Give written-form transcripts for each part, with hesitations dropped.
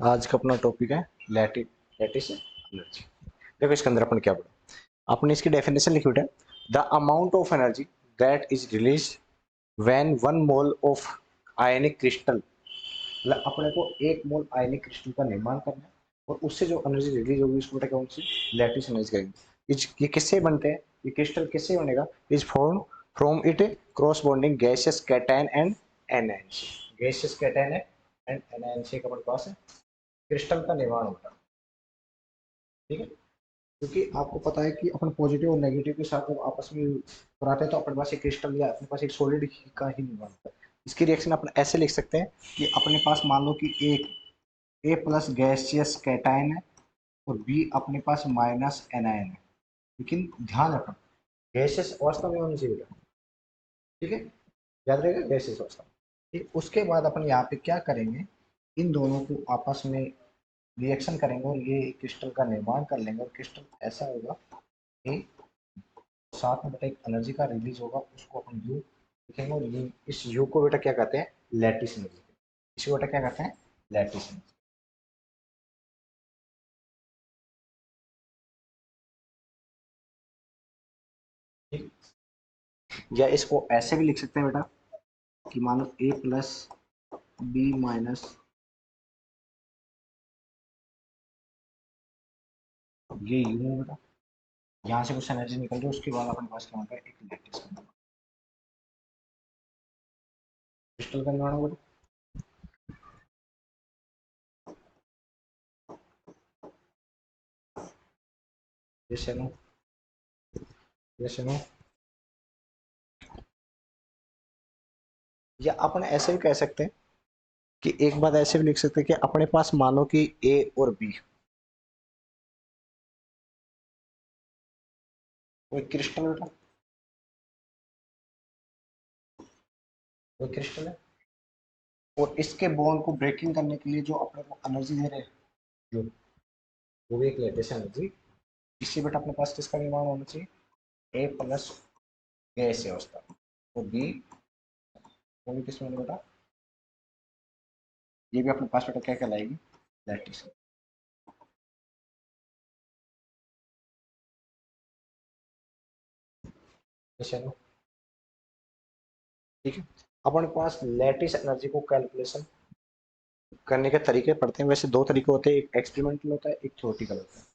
आज का अपना टॉपिक है लैटिस एनर्जी। देखो इसके अंदर अपन क्या पढ़ा, आपने इसकी डेफिनेशन लिखी हुई है, the amount of energy that is release when 1 mole of ionic crystal, मतलब अपने को 1 मोल आयनिक क्रिस्टल का निर्माण करना है और उससे जो एनर्जी रिलीज होगी उसको बेटा कौन सी लैटिस एनर्जी करेंगे। ये किससे बनते हैं, ये क्रिस्टल किससे बनेगा, is form from it cross bonding gases cation and anion. Gases cation and anion से अपने पास क्रिस्टल का निर्माण होता है। ठीक है, क्योंकि आपको पता है कि अपन पॉजिटिव और नेगेटिव के साथ जब आपस में कराते हैं तो अपने पास एक क्रिस्टल या अपने पास एक सॉलिड का ही निर्माण होता है। इसकी रिएक्शन अपन ऐसे लिख सकते हैं कि अपने पास मान लो कि एक ए प्लस गैसियस कैटायन है और बी अपने पास माइनस एनायन है। लेकिन ध्यान रखना गैसियस अवस्था में होनी चाहिए। ठीक है, याद रहेगा गैसियस अवस्था। ठीक, उसके बाद अपन यहाँ पे क्या करेंगे, इन दोनों को आपस में रिएक्शन करेंगे और ये क्रिस्टल का निर्माण कर लेंगे और क्रिस्टल ऐसा होगा कि साथ में बेटा एक एनर्जी का रिलीज होगा, उसको अपन यू लिखेंगे और ये इस यू को बेटा क्या कहते हैं, लैटिस एनर्जी। इसको बेटा क्या कहते हैं, लैटिस एनर्जी। ठीक, या इसको ऐसे भी लिख सकते हैं बेटा कि मानो ए प्लस बी माइनस ये यू है बेटा, यहाँ से कुछ एनर्जी निकल रही है, उसके बाद अपने पास क्या होता है, एक लैटिस क्रिस्टल का निर्माण होगा। जैसे नो, जैसे नो, या अपन ऐसे भी कह सकते हैं कि एक बात ऐसे भी लिख सकते हैं कि अपने पास मानो कि ए और बी कोई क्रिस्टल बेटा, कोई क्रिस्टल है और इसके बॉन्ड को ब्रेकिंग करने के लिए जो अपने को एनर्जी दे रहे हैं, जो वो भी एक लेटेस्ट एनर्जी। इसी बेटा अपने पास किसका निर्माण होना चाहिए, ए प्लस गैस अवस्था, तो बी वो भी किसमें होगा बेटा, ये भी अपने पास बेटा क्या कहलाएगी, लैटिस। चलो ठीक है, अपने पास लैटिस एनर्जी को कैलकुलेशन करने के तरीके पढ़ते हैं। वैसे दो तरीके होते हैं, एक एक्सपेरिमेंटल होता है, एक थ्योरेटिकल होता है।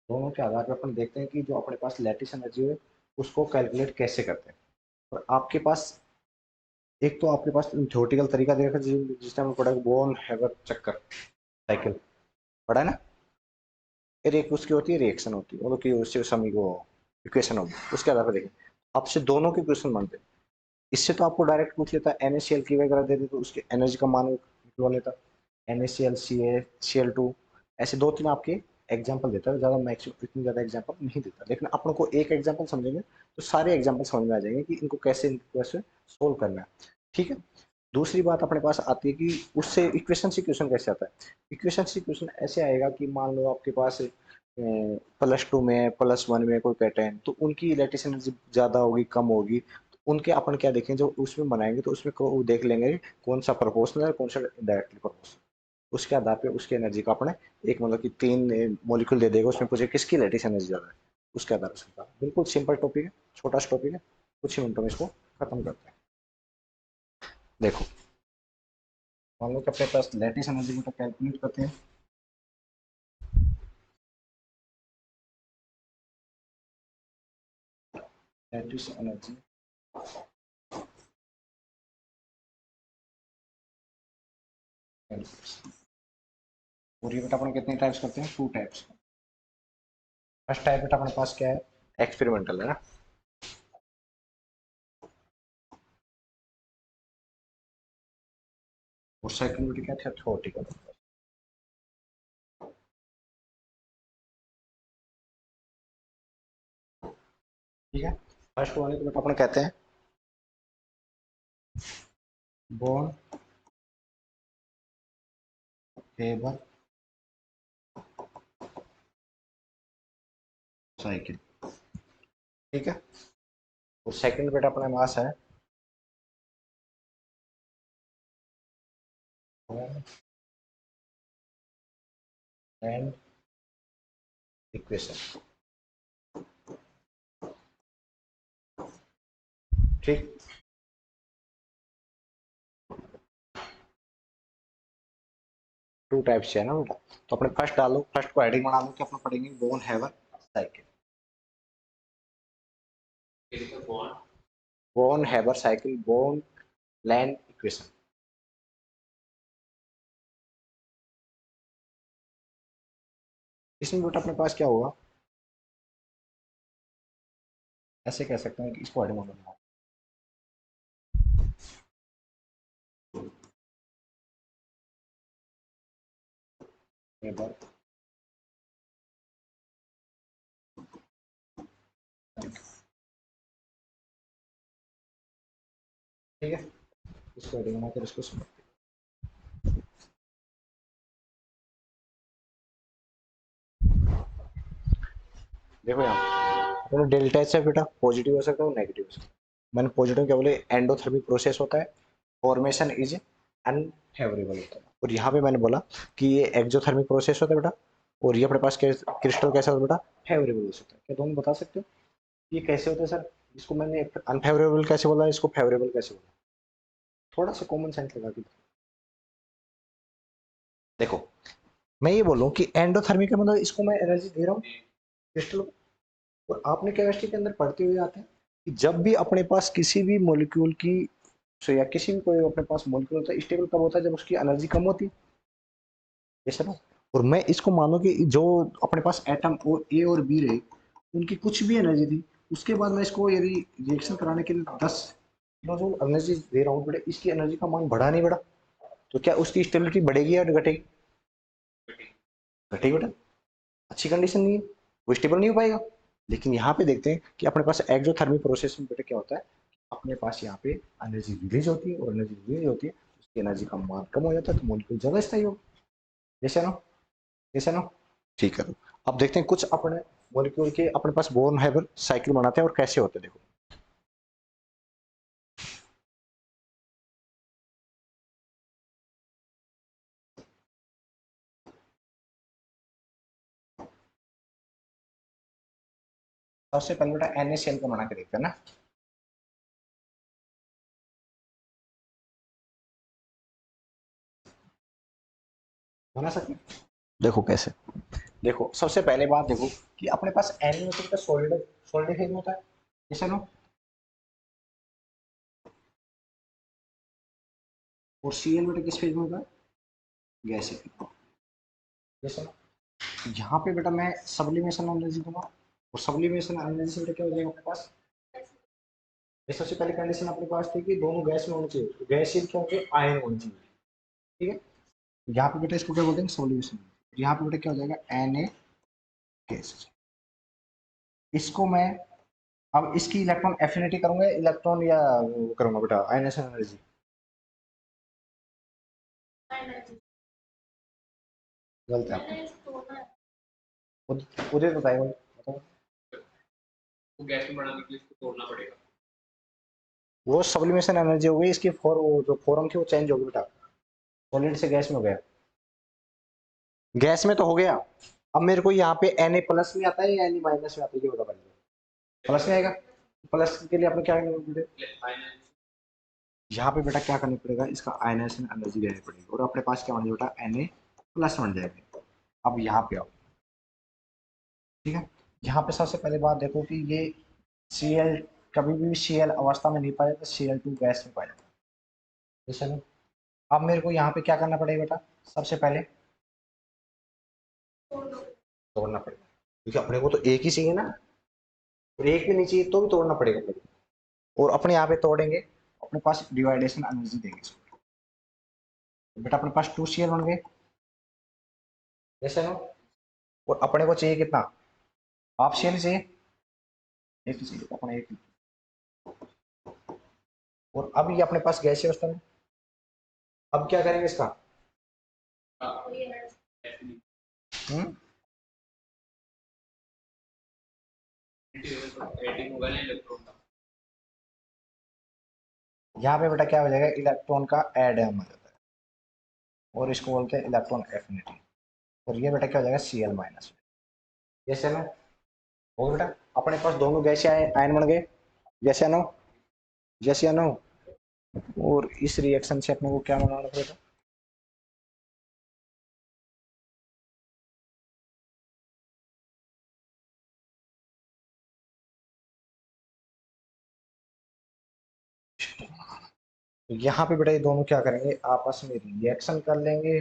दोनों के आधार पर अपन देखते हैं कि जो अपने पास लैटिस एनर्जी है उसको कैलकुलेट कैसे करते हैं। और आपके पास एक तो आपके पास थ्योरेटिकल तरीका देखा जिसने हमने पढ़ा बोर्न हैगर चक्कर साइकिल पढ़ा है ना। फिर एक उसकी होती है रिएक्शन होती है, मतलब कि उससे समी को इक्वेशन होगी, उसके आधार पर देखें आपसे दोनों के क्वेश्चन मानते हैं। इससे तो आपको डायरेक्ट पूछ लेता है NaCl की वगैरह दे दे तो उसकी एनर्जी का मान निकलवा लेता, NaCl Cl2 ऐसे दो तीन आपके एग्जाम्पल देता है, ज्यादा मैक्सिमम इतनी ज्यादा एग्जाम्पल नहीं देता। लेकिन अपन को एक एग्जाम्पल समझेंगे तो सारे एग्जाम्पल समझ में आ जाएंगे कि इनको कैसे सोल्व करना है। ठीक है, दूसरी बात अपने पास आती है कि उससे इक्वेशन से क्वेश्चन कैसे आता है। इक्वेशन से क्वेश्चन ऐसे आएगा कि मान लो आपके पास +2 में +1 में कोई पैटर्न, तो उनकी लैटिस एनर्जी ज्यादा होगी कम होगी, तो उनके अपन क्या देखेंगे, जो उसमें बनाएंगे तो उसमें को देख लेंगे कौन सा प्रोपोर्शनल है कौन सा डायरेक्टली प्रोपोर्शनल। उसके आधार पे उसकी एनर्जी का अपने एक मतलब कि 3 मॉलिक्यूल दे देगा, उसमें पूछे किसकी लैटिस एनर्जी ज्यादा है, उसके आधार पर। बिल्कुल सिंपल टॉपिक है, छोटा सा टॉपिक है, कुछ ही मिनटों में इसको खत्म करते हैं। देखो मान लो कि अपने पास लैटिस एनर्जी को कैलकुलेट करते हैं। लैटिस एनर्जी और ये बेटा अपन कितने टाइप्स करते हैं, 2 टाइप्स। फर्स्ट टाइप बेटा अपने पास क्या है, एक्सपेरिमेंटल है ना, और सेकंड बेटा क्या था, थ्योरेटिकल। ठीक है, फर्स्ट वाले को बेटा अपन कहते हैं बोर्न हेबर साइकिल। ठीक है, और सेकंड बेटा अपने पास है एंड इक्वेशन। ठीक, टू टाइप्स है ना बेटा। तो अपने फर्स्ट डालो, फर्स्ट को हेडिंग बना लो कि अपने पढ़ेंगे Born Haber cycle. Born Haber cycle, Born Lande equation. इसमें बेटा अपने पास क्या होगा, ऐसे कह सकते हैं कि इसको हेडिंग बना लो। ठीक है, इसको हेडिंग बनाकर इसको समझ। देखो यहाँ तो डेल्टा एच है बेटा, पॉजिटिव हो सकता है और नेगेटिव हो सकता है। मैंने पॉजिटिव क्या बोले, एंडोथर्मिक प्रोसेस होता है, फॉर्मेशन इज अनफेवरेबल होता है। और यहाँ पे मैंने बोला कि ये एक्सोथर्मिक प्रोसेस होता है बेटा, और ये अपने पास क्रिस्टल कैसा होता है बेटा, फेवरेबल हो सकता है। क्या तुम बता सकते हो ये कैसे होता है सर? इसको मैंने अनफेवरेबल कैसे बोला, इसको फेवरेबल कैसे बोला? थोड़ा सा कॉमन सेंस लगा के देखो। मैं ये बोल रहा हूँ कि एंडोथर्मिक का मतलब इसको मैं एनर्जी दे रहा हूँ क्रिस्टल को। और आपने केमिस्ट्री के अंदर पढ़ते हुए आते हैं कि जब भी अपने पास किसी भी मॉलिक्यूल की, या किसी भी कोई अपने पास मॉलिक्यूल होता है, स्टेबल कब होता है, जब उसकी एनर्जी कम होती है, ऐसा ना। और मैं इसको मानो कि जो अपने पास एटम और ए और बी रहे, उनकी कुछ भी एनर्जी थी, उसके बाद मैं इसको यदि रिएक्शन कराने के लिए 10 किलो जूल एनर्जी दे रहा हूँ बेटा, इसकी एनर्जी का मान बढ़ा नहीं बढ़ा, तो क्या उसकी स्टेबिलिटी बढ़ेगी या घटेगी? घटेगी बेटा, अच्छी कंडीशन नहीं है, वो स्टेबल नहीं हो पाएगा। लेकिन यहाँ पे देखते हैं कि अपने पास एक्सोथर्मिक प्रोसेस में बेटा क्या होता है, अपने पास यहाँ पे एनर्जी रिलीज होती है, और एनर्जी रिलीज होती है, उसकी एनर्जी का मान कम हो जाता है, तो मॉलिक्यूल ज्यादा स्थायी होगा। जैसे ना, जैसे ना। ठीक है, तो अब देखते हैं कुछ अपने मॉलिक्यूल के अपने पास बोर्न हैबर साइकिल बनाते हैं और कैसे होते हैं, देखो। सबसे पहले बेटा NaCl का बना के देखते हैं ना। बना सकते हैं, देखो कैसे। देखो सबसे पहले बात देखो कि अपने पास Na का सॉलिड सॉलिड फेज में होता है, जैसे ना। और Cl बेटा किस फेज में होता है, गैसीय, जैसे ना। यहाँ पे बेटा मैं सब्लिमेशन एनर्जी दूंगा, और सब्लिमेशन एनर्जी से बेटा क्या हो जाएगा अपने पास, ये सबसे पहली कंडीशन अपने पास थी कि दोनों गैस में होनी चाहिए, तो गैसीय क्या होंगे, आयन होनी चाहिए। ठीक है, यहाँ पे बेटा इसको क्या बोलते हैं, सॉल्यूशन। यहाँ पे बेटा क्या हो जाएगा, Na गैस। इसको मैं अब इसकी इलेक्ट्रॉन एफिनिटी करूंगा, इलेक्ट्रॉन या वो करूंगा बेटा आयनेशन एनर्जी, गलत है आपका। उधर बताएगा, बताओ। वो गैस में बढ़ाने के लिए इसको तोड़ना पड़ेगा, वो सब्लिमेशन एनर्जी हो गई इसकी, वो जो फॉर्म थी वो चेंज हो गई बेटा, सॉलिड से गैस में हो गया। गैस में तो हो गया, अब मेरे को यहाँ पे Na प्लस में आता है या Na माइनस में आता है, ये बता पाइए। प्लस में आएगा, प्लस के लिए आपने क्या करना पड़ेगा, यहाँ पे बेटा क्या करना पड़ेगा, इसका आयनाइजेशन एनर्जी देनी पड़ेगी, और अपने पास क्या बन जाएगा बेटा, Na प्लस बन जाएगा। अब यहाँ पे आओ, ठीक है। यहाँ पे सबसे पहले बात देखो कि ये Cl कभी भी Cl अवस्था में नहीं पाया तो Cl2 गैस में पाया जाता है, जैसे ना। अब मेरे को यहाँ पे क्या करना पड़ेगा बेटा, सबसे पहले तोड़ना पड़ेगा, क्योंकि अपने को तो एक ही चाहिए ना, और एक भी नहीं चाहिए तो भी तोड़ना पड़ेगा अपने को। और अपने यहाँ पे तोड़ेंगे, अपने पास डिवाइडेशन एनर्जी देंगे इसको, तो बेटा अपने पास 2Cl बन गए, जैसे ना। और अपने को चाहिए कितना, हाफ Cl चाहिए, एक ही चाहिए अपने एक ही। और अब ये अपने पास गैसीय अवस्था में, अब क्या करेंगे इसका, हम्म, यहाँ पे बेटा क्या हो जाएगा, इलेक्ट्रॉन का एड हो जाता है, और इसको बोलते हैं इलेक्ट्रॉन एफिनिटी। और ये बेटा क्या हो जाएगा Cl माइनस। यस या नो? हो बेटा, अपने पास दोनों गैसीय आयन बन गए। यस या नो? यस या नो? और इस रिएक्शन से अपने को क्या बनाना पड़ेगा? यहाँ पे बेटा ये दोनों क्या करेंगे, आपस में रिएक्शन कर लेंगे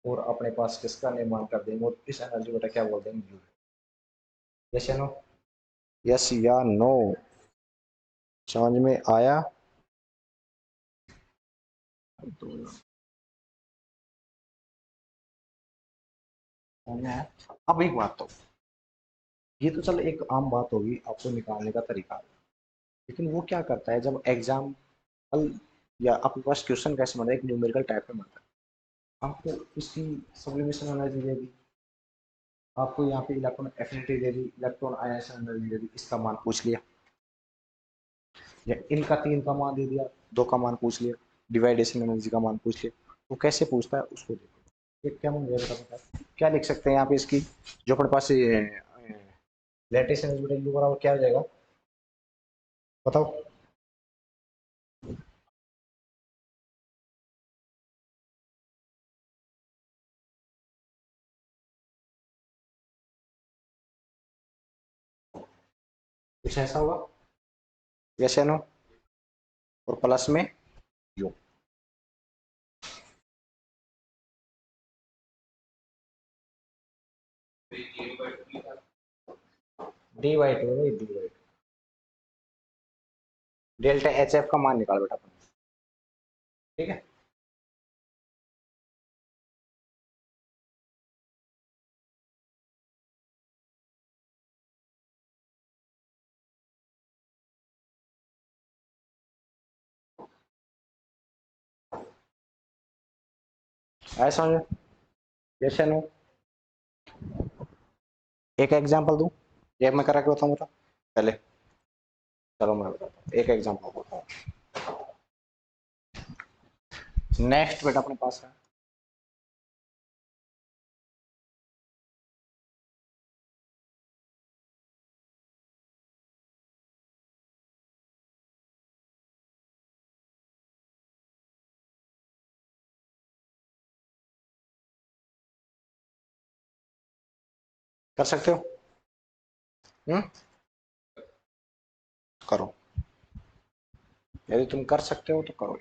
और अपने पास किसका निर्माण कर देंगे, और इस एनर्जी बेटा क्या बोल देंगे, यू। यस या नो? यस या नो? समझ में आया? अब एक बात, तो ये तो चल एक आम बात होगी आपको निकालने का तरीका, लेकिन वो क्या करता है जब एग्जाम या आपके पास क्वेश्चन कैसे बनता है, एक न्यूमेरिकल टाइप में बनता है, आपको इसकी सब्लिमेशन एनर्जी देगी, आपको यहाँ पे इलेक्ट्रॉन एफिनिटी दे दी, इलेक्ट्रॉन आयनेशन एनर्जी दे दी, इसका मान पूछ लिया, या इनका 3 का मान दे दिया, 2 का मान पूछ लिया, डिवाइडेशन एनर्जी का मान पूछ लिया, वो कैसे पूछता है उसको देखो। ये क्या मन बता, क्या लिख सकते हैं यहाँ पे इसकी, जो अपने पास लेटेस्ट एनर्जी यू बराबर क्या हो जाएगा, बताओ। कुछ ऐसा होगा, यस या नो? और प्लस में यू। डी बाई टू है, D by two. Delta H F का मान निकाल बेटा अपन, ठीक है। ऐसा समझो, यस या नो? एक एग्जांपल दूं, ये मैं करा के बताऊं बता पहले, चलो मैं बताता हूँ एक एग्जांपल बताऊं। नेक्स्ट बेटा अपने पास है, कर सकते हो? हम्म, करो, यदि तुम कर सकते हो तो करो।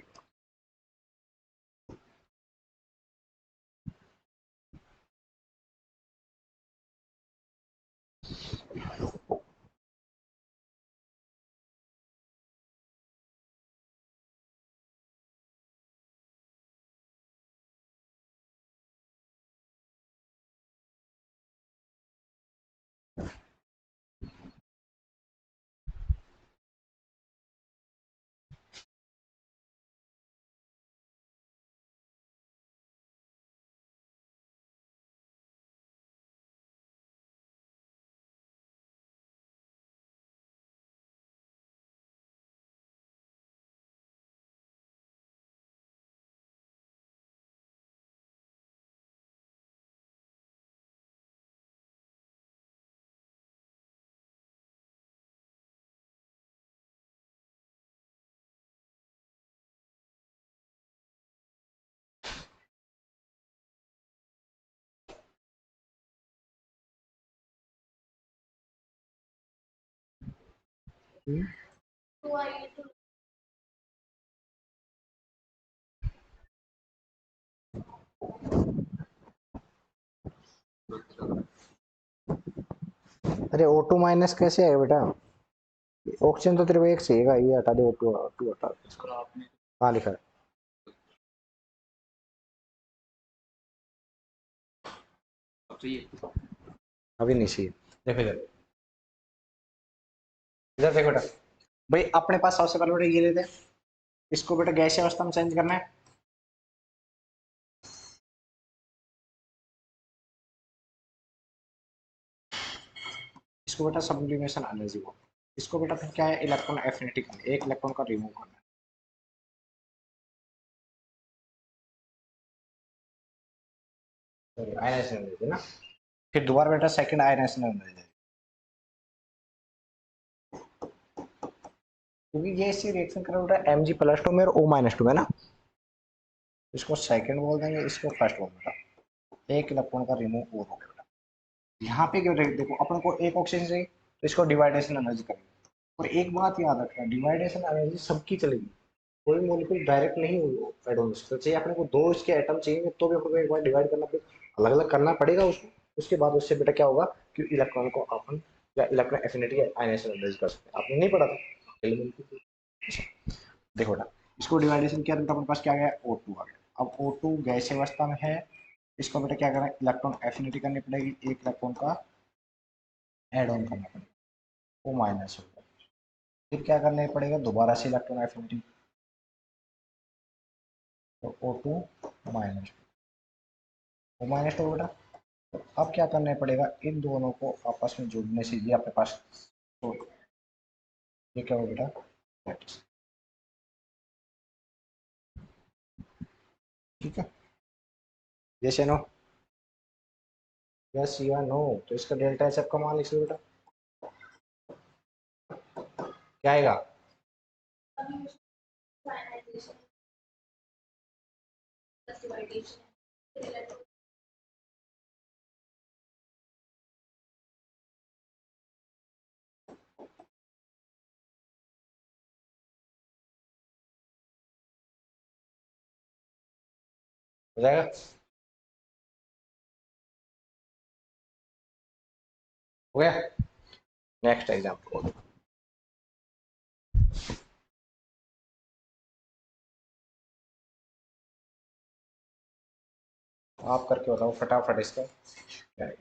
अरे O2 माइनस कैसे आएगा बेटा, ऑक्सीजन तो तेरे को एक चाहिएगा, ये हटा दे, O2 O2 हटा दे। हाँ लिखा है, अभी नहीं चाहिए। देखो इधर, इधर देखो बेटा, भाई अपने पास सबसे पहले बेटा ये लेते हैं, इसको बेटा गैसीय अवस्था में चेंज करना है, इसको बेटा सब्लिमेशन एनर्जी को, इसको बेटा फिर क्या है, इलेक्ट्रॉन एफिनिटी करना है, एक इलेक्ट्रॉन का रिमूव करना है। सॉरी आयनाइजेशन एनर्जी ना, फिर दोबारा बेटा सेकंड आयनाइजेशन एनर्जी, क्योंकि ये इसी रिएक्शन कर रहा है Mg+2 में और O-2 में ना, इसको सेकंड बोल देंगे, इसको फर्स्ट बोल देंगे। एक इलेक्ट्रॉन का रिमूव और हो गया बेटा। यहाँ पे क्या देखो, अपन को एक ऑक्सीजन चाहिए तो इसको डिवाइडेशन एनर्जी करेंगे। और एक बात याद रखना, डिवाइडेशन एनर्जी सबकी चलेगी, कोई मॉलिक्यूल डायरेक्ट नहीं ऐड हो सकता, चाहिए अपने को दो इसके एटम चाहिए तो भी अपने को एक बार डिवाइड करना पड़ेगा, अलग अलग करना पड़ेगा उसको। उसके बाद उससे बेटा क्या होगा कि इलेक्ट्रॉन को अपन या इलेक्ट्रॉन एफिनिटी आयनाइजेशन एनर्जी कर सकते हैं। आपने नहीं पढ़ा था एलिमेंट। देखो बेटा, इसको डिवाइडेशन किया तो अपने पास क्या गया, O2 आ गया। अब O2 गैसीय अवस्था में है, इसको बेटा क्या करना है, इलेक्ट्रॉन एफिनिटी करनी पड़ेगी, एक इलेक्ट्रॉन का एड ऑन करना पड़ेगा, O- होगा। फिर क्या करना पड़ेगा, दोबारा से इलेक्ट्रॉन एफिनिटी, तो O2 माइनस, O- बेटा। तो अब क्या करना पड़ेगा, इन दोनों को आपस में जोड़ने से ये आपके पास, तो ये क्या होगा बेटा, लैटिस। ठीक है, यस या नो, यस या नो। तो इसका डेल्टा एच का मान लिख लो बेटा, क्या आएगा, हो जाएगा, हो गया। नेक्स्ट एग्जाम्पल, आप करके बताओ फटाफट इसका क्या है।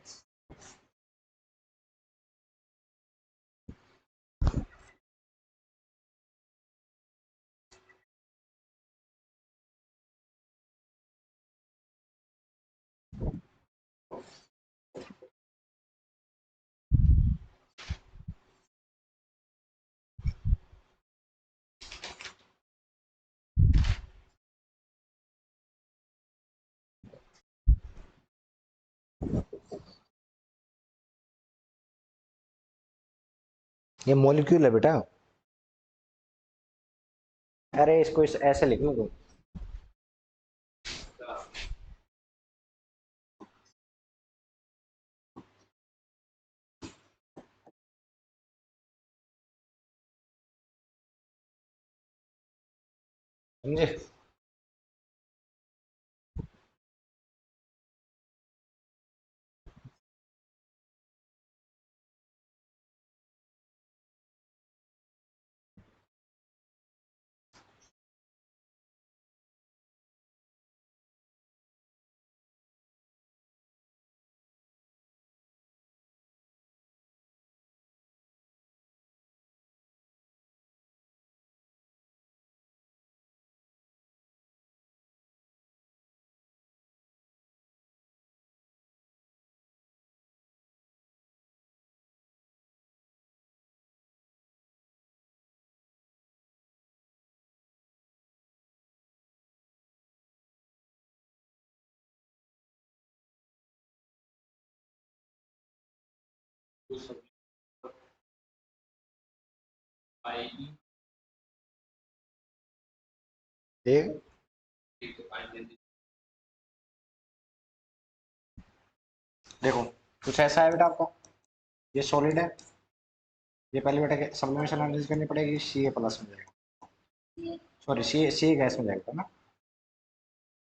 ये मॉलिक्यूल है बेटा, अरे इसको ऐसे लिख लो तुम, समझे। देख, देखो कुछ ऐसा है बेटा आपका, ये सॉलिड है, ये पहले बेटा सब्लिमेशन एनालिसिस करनी पड़ेगी, Ca+ में जाएगा, सॉरी सी गैस में जाएगा ना,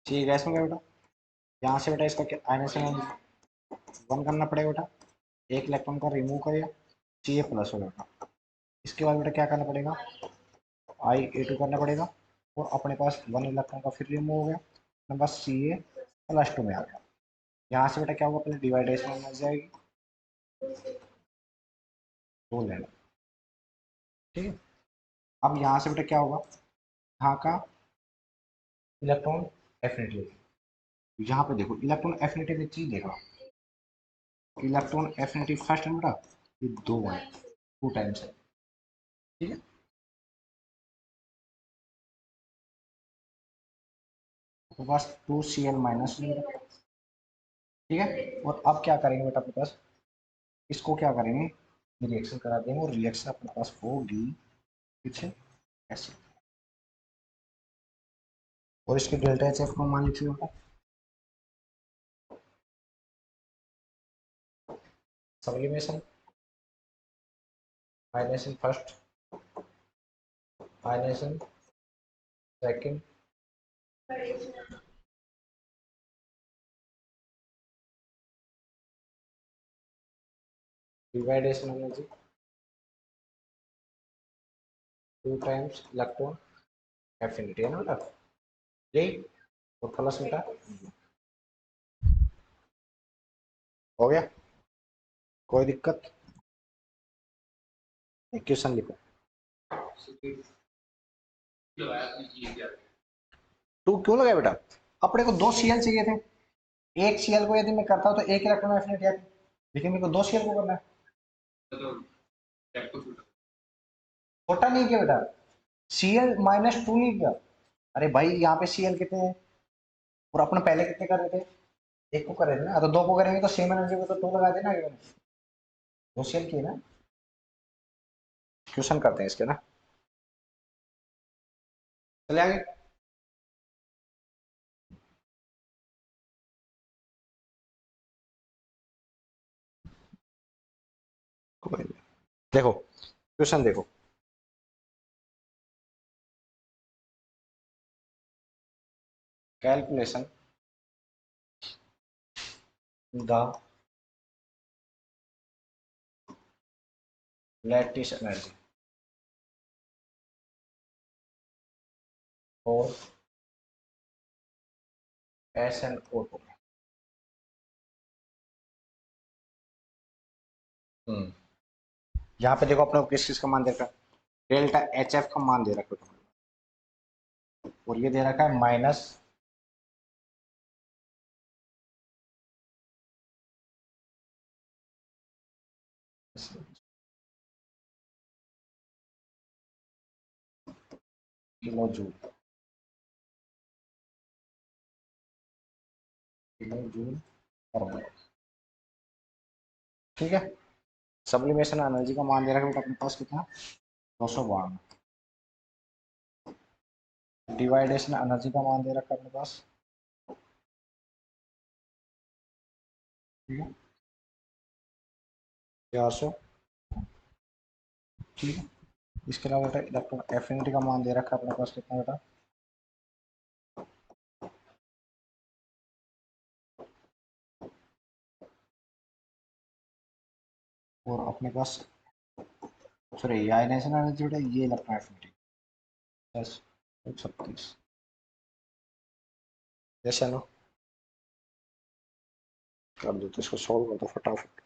सी गैस में गया बेटा। यहाँ से बेटा इसका आयनाइजेशन 1 करना पड़ेगा बेटा, एक इलेक्ट्रॉन का रिमूव करेगा, Ca+ हो बेटा। इसके बाद बेटा क्या करना पड़ेगा, I A2 करना पड़ेगा, और अपने पास 1 इलेक्ट्रॉन का फिर रिमूव हो गया, अपने पास Ca+2 में आ गया। यहाँ से बेटा क्या होगा, पहले डिवाइडेशन में जाएगी, दो लेना, ठीक है। अब यहाँ से बेटा क्या होगा, यहाँ का इलेक्ट्रॉन एफिनिटी, यहाँ पे देखो इलेक्ट्रॉन एफिनिटी में चीज देखा, इलेक्ट्रॉन एफिनिटी फर्स्ट है बेटा, ये 2 है, 2 टाइम्स है, ठीक है। तो बस 2Cl- ठीक है। और अब क्या करेंगे बेटा अपने पास, इसको क्या करेंगे, रिएक्शन करा देंगे और रिएक्शन अपने पास होगी पीछे ऐसे, और इसके डेल्टा एच एफ को मान लीजिए बेटा, sublimation, ionisation first, ionisation second, डिवाइडेशन एनर्जी 2 टाइम्स इलेक्ट्रॉन एफिनिटी, है ना बेटा, यही, और प्लस बेटा, हो गया, कोई दिक्कत, इक्वेशन लिखो। टू क्यों लगाया बेटा, अपने को दो सीएल चाहिए थे, एक सीएल को यदि मैं करता हूं तो एक इलेक्ट्रॉन एफिनिटी आती, लेकिन मेरे को दो सीएल को करना है, छोटा नहीं किया बेटा, सीएल -2 नहीं किया, अरे भाई यहाँ पे सीएल कितने हैं, और अपने पहले कितने कर रहे थे, एक को कर रहे थे ना, तो दो को करेंगे तो सेम एनर्जी को तो टू लगा देना, दो सीएल की है ना, क्वेश्चन करते हैं इसके ना, चले आगे। देखो क्वेश्चन देखो, कैलकुलेशन द लैटिस एनर्जी और एस एन ओ टू। यहाँ पे देखो अपने को किस चीज का मान दे रखा है, डेल्टा एच एफ का मान दे रखा है, और ये दे रखा है minus kilojoule, kilojoule per mole, ठीक है। सब्लिमेशन एनर्जी का मान दे रखा है अपने पास कितना, 252, डिवाइडेशन एनर्जी का मान दे रखा है अपने पास, ठीक है, 400, ठीक है। इसके अलावा बेटा इलेक्ट्रॉन एफिनिटी का मान दे रखा है अपने पास कितना बेटा, और अपने पास सॉरी आयनाइजेशन एनर्जी बेटा, ये इलेक्ट्रॉन एफिनिटी 10 36, जैसे नो कर दो तो इसको सॉल्व कर दो फटाफट।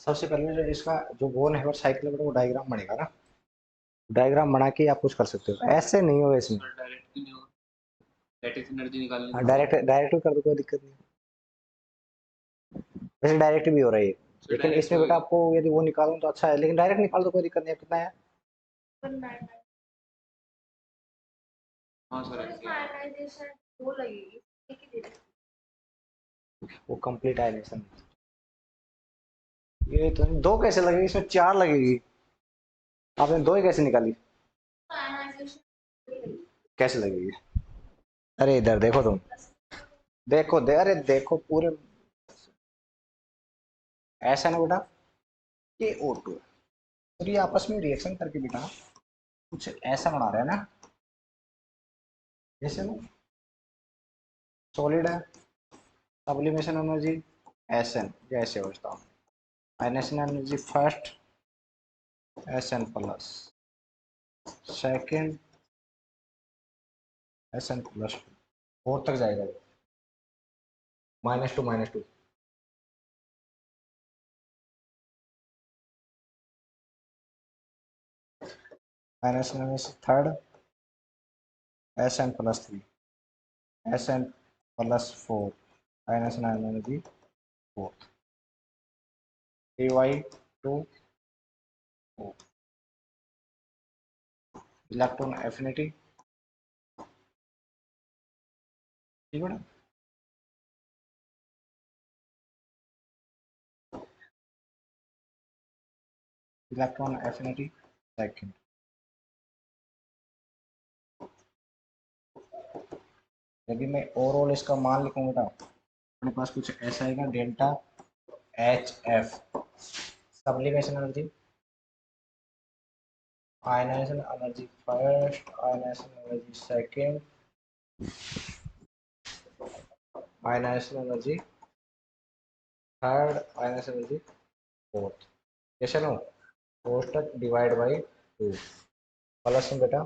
सबसे पहले जो इसका जो बोन हैवर साइकिल है वो डायग्राम बनेगा ना, डायग्राम बना के आप कुछ कर सकते हो, ऐसे नहीं होगा इसमें। डायरेक्ट क्यों नहीं हो, लैटिस एनर्जी निकालनी हाँ है। डायरेक्ट डायरेक्ट भी कर दो, कोई दिक्कत नहीं। वैसे डायरेक्ट भी हो रहा है ये, तो लेकिन डायरेक्ट इसमें बेटा होएगा। आपको यदि वो निकालूं तो अच्छा है, लेकिन डायरेक्ट निकाल दो कोई दिक्कत नहीं है। कितना है? हाँ सर ऐसे वो कंप्लीट आयनेशन, ये तो दो कैसे लगेगी, इसमें चार लगेगी, आपने दो ही कैसे निकाली? कैसे लगेगी? अरे इधर देखो तुम, देखो दे, अरे देखो पूरे, ऐसा ना बेटा, ये O2 है और ये आपस में रिएक्शन करके बेटा कुछ ऐसा बना रहा है ना, जैसे वो सॉलिड है, सब्लिमेशन एनर्जी Sn, जैसे हो इसका ionisation energy first Sn plus, second Sn plus, four तक जाएगा, -2 -2, ionisation energy third Sn plus 3, Sn plus 4, ionisation energy fourth, Ay2 electron affinity, ठीक है ना। इलेक्ट्रॉन एफिनिटी सेकंड, यदि मैं ओवरऑल इसका मान लिखूं बेटा, अपने पास कुछ ऐसा आएगा, delta H F sublimation energy, ionisation energy first, ionisation energy second, ionisation energy third, ionisation energy fourth, कैसे लो fourth divide by two, plus में बेटा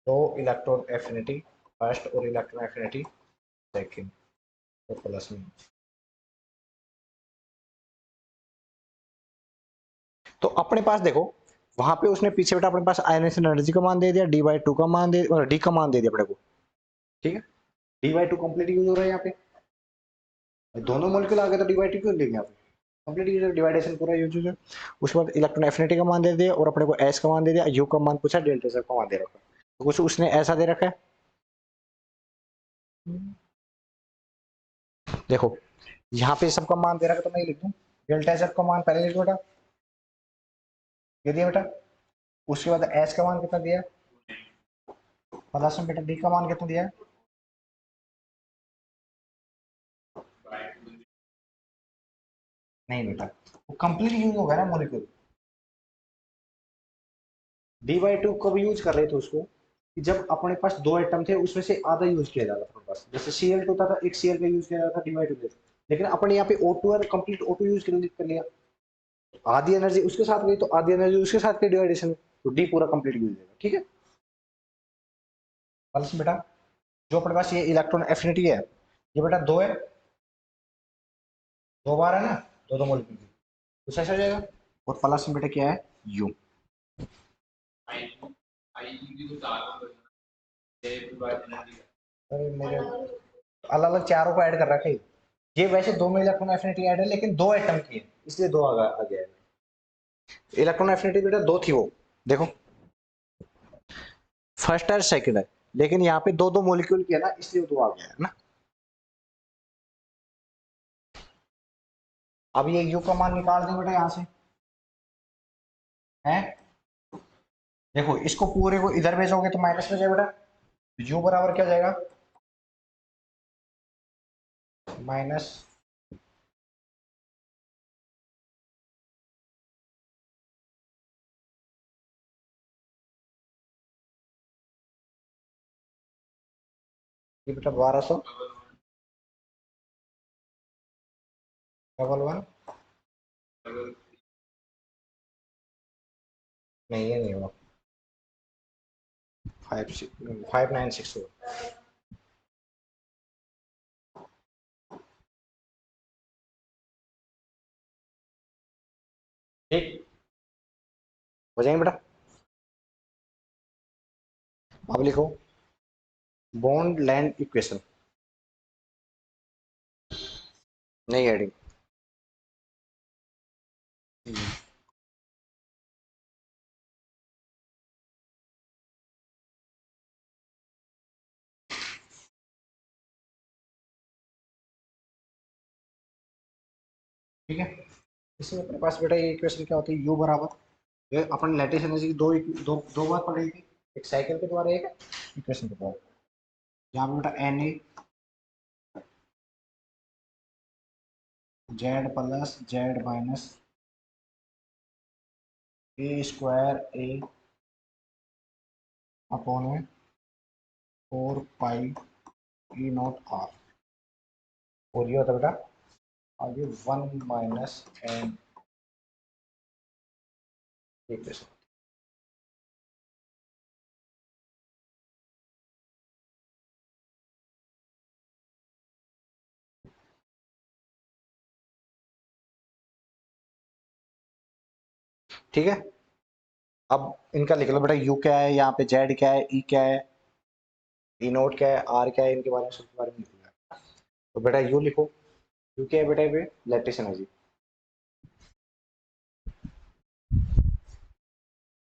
दो इलेक्ट्रॉन एफिनिटी फर्स्ट और इलेक्ट्रॉन एफिनिटी सेकंड, तो प्लस में, तो अपने पास देखो वहां पे उसने पीछे बेटा अपने पास आयनेशन एनर्जी का मान दे दिया, d/2 का मान दे, और डी का मान दे दिया अपने को, ठीक है। d/2 कंप्लीट यूज हो रहा है यहाँ पे, दोनों मोलिक्यूल आ गए तो d/2 क्यों लेंगे यहाँ पे, कंप्लीट यूज, डिवाइडेशन पूरा यूज है। उसके बाद इलेक्ट्रॉन एफिनिटी का मान दे दिया और अपने को एस का मान दे दिया, यू का मान पूछा, डेल्टा सेफ का मान दे रखा, तो कुछ उसने ऐसा दे रखा है, देखो यहाँ पे सबका मान दे रखा है, तो मैं लिख दूं डेल्टा सेफ का मान पहले लिख दो बेटा, ये दिया बेटा, उसके बाद एस का मान कितना दिया, प्लस में बेटा डी का मान कितना दिया, नहीं बेटा वो कंप्लीट यूज होगा ना मोलिक्यूल, d/2 कब यूज कर रहे थे उसको, कि जब अपने पास दो एटम थे उसमें से आधा यूज किया जाता था अपने पास, जैसे Cl2 था, एक Cl का यूज किया जाता था d/2 से, लेकिन अपने यहाँ पे O2 और कंप्लीट O2 यूज कर लिया, आधी एनर्जी उसके साथ गई तो आधी एनर्जी उसके साथ के डिवाइडेशन में, तो डी पूरा कंप्लीट यूज होगा, ठीक है। प्लस बेटा जो अपने पास ये इलेक्ट्रॉन एफिनिटी है, ये बेटा दो है, दो बार है ना, दो दो मोलिक्यूल की, कुछ ऐसा हो जाएगा, और प्लस में बेटा क्या है यू, आई आई की तो चार एनर्जी अरे मेरे अलग अलग चारों को ऐड कर रखा है, ये वैसे दो में इलेक्ट्रॉन एफिनिटी ऐड है लेकिन दो एटम की है, इसलिए दो आ गया है, इलेक्ट्रॉन एफिनिटी बेटा दो थी वो, देखो फर्स्ट है सेकंड है, लेकिन यहाँ पे दो दो मोलिक्यूल की है ना, इसलिए दो आ गया है ना। अब ये यू का मान निकाल दें बेटा यहाँ से, है देखो इसको पूरे को इधर भेजोगे तो माइनस में जाएगा बेटा, यू बराबर क्या जाएगा, माइनस, ये बेटा 1200 डबल वन, नहीं ये नहीं होगा, 596 होगा, ठीक हो जाएंगे बेटा। अब लिखो बॉन्ड लैंड इक्वेशन, नहीं हेडिंग। ठीक है, इसमें अपने पास बेटा ये इक्वेशन क्या होती है, u बराबर, ये अपन लैटिस एनर्जी की दो बार पढ़ी थी, एक साइकिल के द्वारा, एक इक्वेशन के द्वारा। यहाँ पे बेटा n a z plus z minus a square a upon में 4 पाई ई नॉट आर, और ये होता है बेटा आगे 1 माइनस एन इक्वेशन। ठीक है, अब इनका लिख लो बेटा, u क्या है, यहाँ पे z क्या है, e क्या है, e नोट क्या है, r क्या है, इनके बारे में सबके बारे में लिख लो। तो बेटा u लिखो, u क्या है बेटा, ये लैटिस एनर्जी,